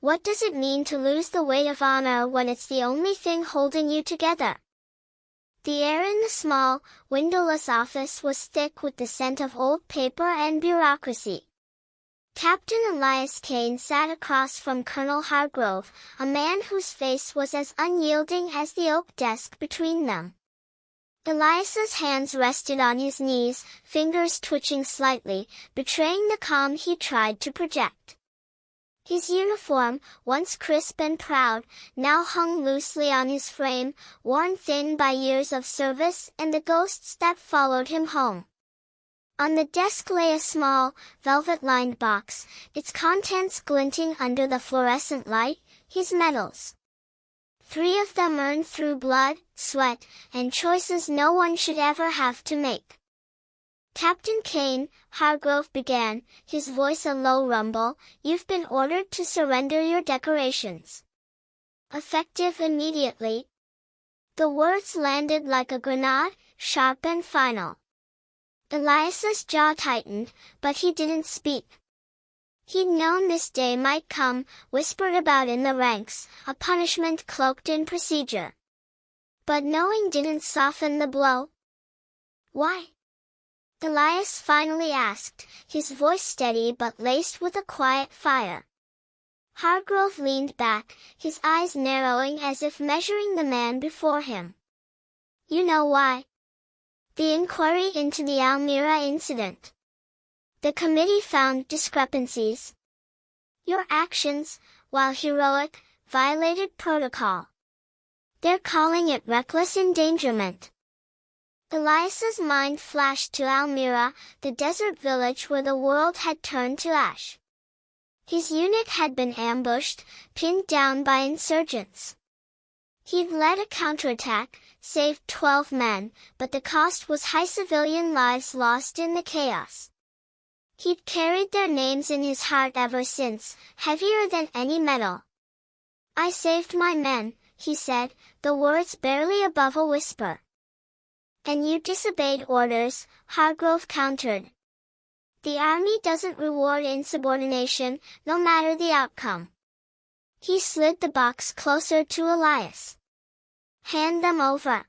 What does it mean to lose the weight of honor when it's the only thing holding you together? The air in the small, windowless office was thick with the scent of old paper and bureaucracy. Captain Elias Kane sat across from Colonel Hargrove, a man whose face was as unyielding as the oak desk between them. Elias's hands rested on his knees, fingers twitching slightly, betraying the calm he tried to project. His uniform, once crisp and proud, now hung loosely on his frame, worn thin by years of service and the ghosts that followed him home. On the desk lay a small, velvet-lined box, its contents glinting under the fluorescent light, his medals. 3 of them earned through blood, sweat, and choices no one should ever have to make. "Captain Kane," Hargrove began, his voice a low rumble, "you've been ordered to surrender your decorations. Effective immediately." The words landed like a grenade, sharp and final. Elias's jaw tightened, but he didn't speak. He'd known this day might come, whispered about in the ranks, a punishment cloaked in procedure. But knowing didn't soften the blow. "Why?" Elias finally asked, his voice steady but laced with a quiet fire. Hargrove leaned back, his eyes narrowing as if measuring the man before him. "You know why. The inquiry into the Almira incident. The committee found discrepancies. Your actions, while heroic, violated protocol. They're calling it reckless endangerment." Elias's mind flashed to Almira, the desert village where the world had turned to ash. His unit had been ambushed, pinned down by insurgents. He'd led a counterattack, saved 12 men, but the cost was high civilian lives lost in the chaos. He'd carried their names in his heart ever since, heavier than any medal. "I saved my men," he said, the words barely above a whisper. "And you disobeyed orders," Hargrove countered. "The army doesn't reward insubordination, no matter the outcome." He slid the box closer to Elias. "Hand them over."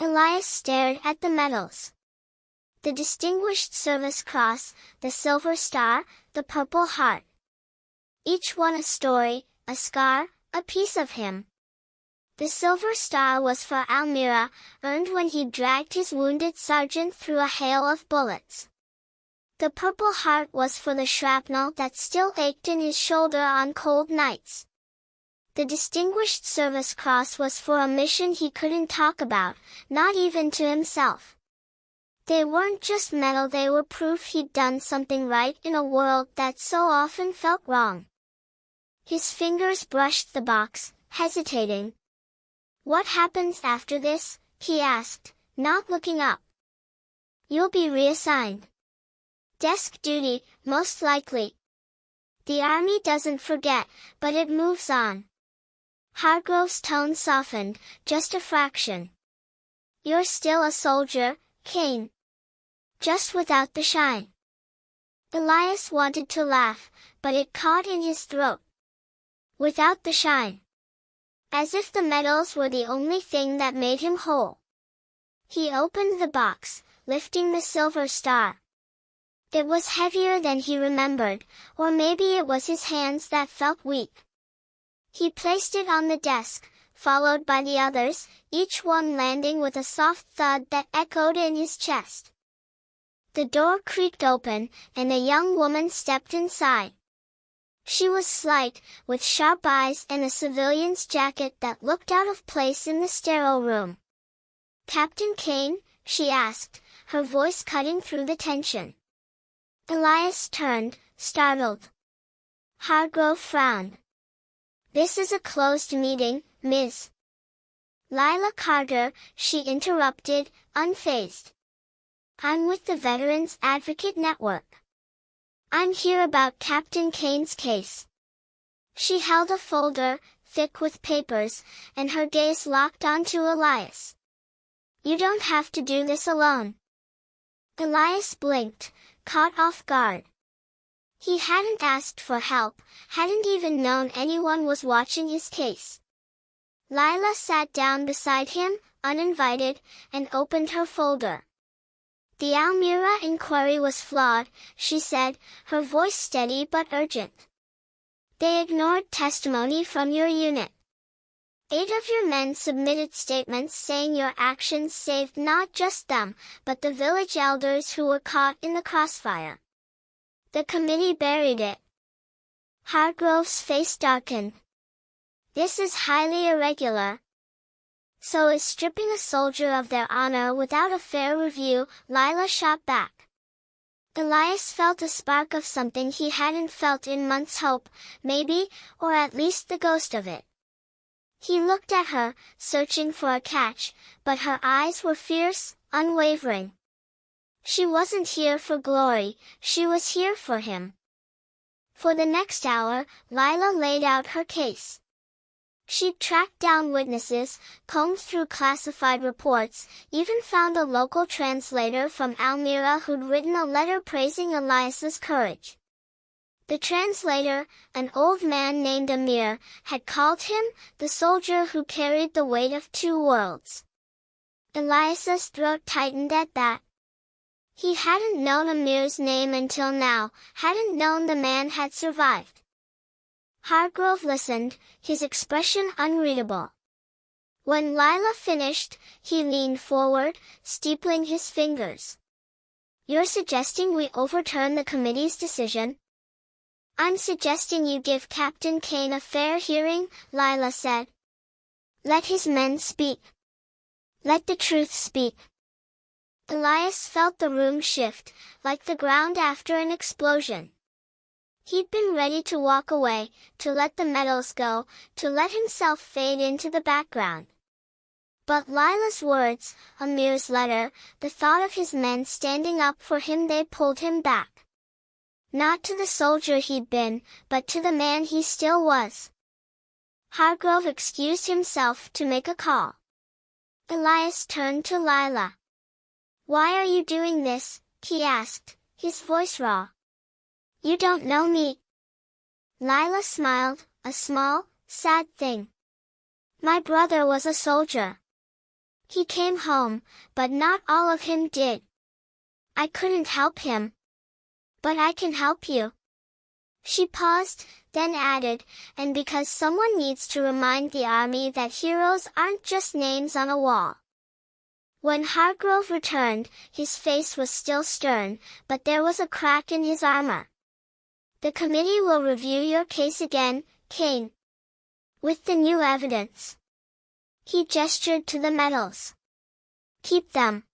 Elias stared at the medals. The Distinguished Service Cross, the Silver Star, the Purple Heart. Each one a story, a scar, a piece of him. The Silver Star was for Almira, earned when he dragged his wounded sergeant through a hail of bullets. The Purple Heart was for the shrapnel that still ached in his shoulder on cold nights. The Distinguished Service Cross was for a mission he couldn't talk about, not even to himself. They weren't just medal, they were proof he'd done something right in a world that so often felt wrong. His fingers brushed the box, hesitating. "What happens after this?" he asked, not looking up. "You'll be reassigned. Desk duty, most likely. The army doesn't forget, but it moves on." Hargrove's tone softened, just a fraction. "You're still a soldier, Kane. Just without the shine." Elias wanted to laugh, but it caught in his throat. Without the shine. As if the medals were the only thing that made him whole. He opened the box, lifting the Silver Star. It was heavier than he remembered, or maybe it was his hands that felt weak. He placed it on the desk, followed by the others, each one landing with a soft thud that echoed in his chest. The door creaked open, and a young woman stepped inside. She was slight, with sharp eyes and a civilian's jacket that looked out of place in the sterile room. "Captain Kane?" she asked, her voice cutting through the tension. Elias turned, startled. Hargrove frowned. "This is a closed meeting, Ms. Lila Carter," she interrupted, unfazed. "I'm with the Veterans Advocate Network. I'm here about Captain Kane's case." She held a folder, thick with papers, and her gaze locked onto Elias. "You don't have to do this alone." Elias blinked, caught off guard. He hadn't asked for help, hadn't even known anyone was watching his case. Lila sat down beside him, uninvited, and opened her folder. The Almira inquiry was flawed, she said, her voice steady but urgent. They ignored testimony from your unit. 8 of your men submitted statements saying your actions saved not just them, but the village elders who were caught in the crossfire. The committee buried it. Hargrove's face darkened. This is highly irregular. So is stripping a soldier of their honor without a fair review, Lila shot back. Elias felt a spark of something he hadn't felt in months, hope, maybe, or at least the ghost of it. He looked at her, searching for a catch, but her eyes were fierce, unwavering. She wasn't here for glory, she was here for him. For the next hour, Lila laid out her case. She'd tracked down witnesses, combed through classified reports, even found a local translator from Almira who'd written a letter praising Elias's courage. The translator, an old man named Amir, had called him the soldier who carried the weight of 2 worlds. Elias's throat tightened at that. He hadn't known Amir's name until now, hadn't known the man had survived. Hargrove listened, his expression unreadable. When Lila finished, he leaned forward, steepling his fingers. You're suggesting we overturn the committee's decision? I'm suggesting you give Captain Kane a fair hearing, Lila said. Let his men speak. Let the truth speak. Elias felt the room shift, like the ground after an explosion. He'd been ready to walk away, to let the medals go, to let himself fade into the background. But Lila's words, Amir's letter, the thought of his men standing up for him, they pulled him back. Not to the soldier he'd been, but to the man he still was. Hargrove excused himself to make a call. Elias turned to Lila. Why are you doing this? He asked, his voice raw. You don't know me. Lila smiled, a small, sad thing. My brother was a soldier. He came home, but not all of him did. I couldn't help him. But I can help you. She paused, then added, and because someone needs to remind the army that heroes aren't just names on a wall. When Hargrove returned, his face was still stern, but there was a crack in his armor. The committee will review your case again, Kane. With the new evidence. He gestured to the medals. Keep them.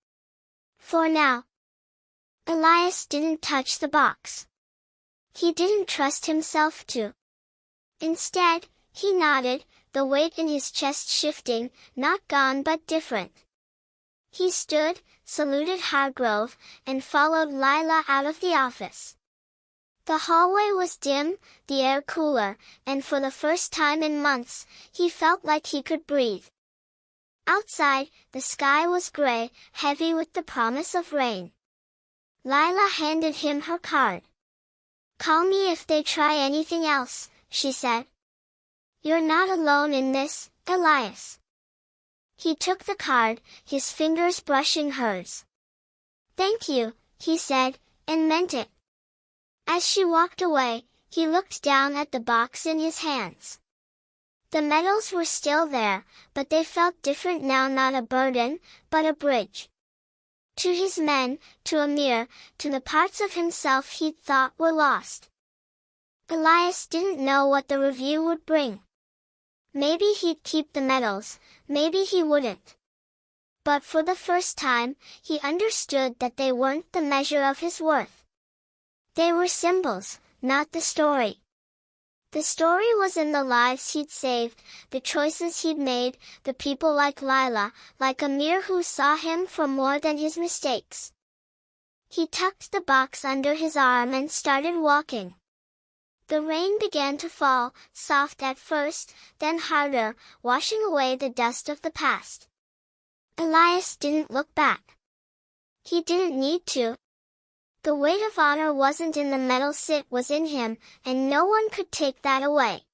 For now. Elias didn't touch the box. He didn't trust himself to. Instead, he nodded, the weight in his chest shifting, not gone but different. He stood, saluted Hargrove, and followed Lila out of the office. The hallway was dim, the air cooler, and for the first time in months, he felt like he could breathe. Outside, the sky was gray, heavy with the promise of rain. Lila handed him her card. Call me if they try anything else, she said. You're not alone in this, Elias. He took the card, his fingers brushing hers. Thank you, he said, and meant it. As she walked away, he looked down at the box in his hands. The medals were still there, but they felt different now, not a burden, but a bridge. To his men, to Amir, to the parts of himself he'd thought were lost. Elias didn't know what the review would bring. Maybe he'd keep the medals, maybe he wouldn't. But for the first time, he understood that they weren't the measure of his worth. They were symbols, not the story. The story was in the lives he'd saved, the choices he'd made, the people like Lila, like Amir who saw him for more than his mistakes. He tucked the box under his arm and started walking. The rain began to fall, soft at first, then harder, washing away the dust of the past. Elias didn't look back. He didn't need to. The weight of honor wasn't in the metal, it was in him, and no one could take that away.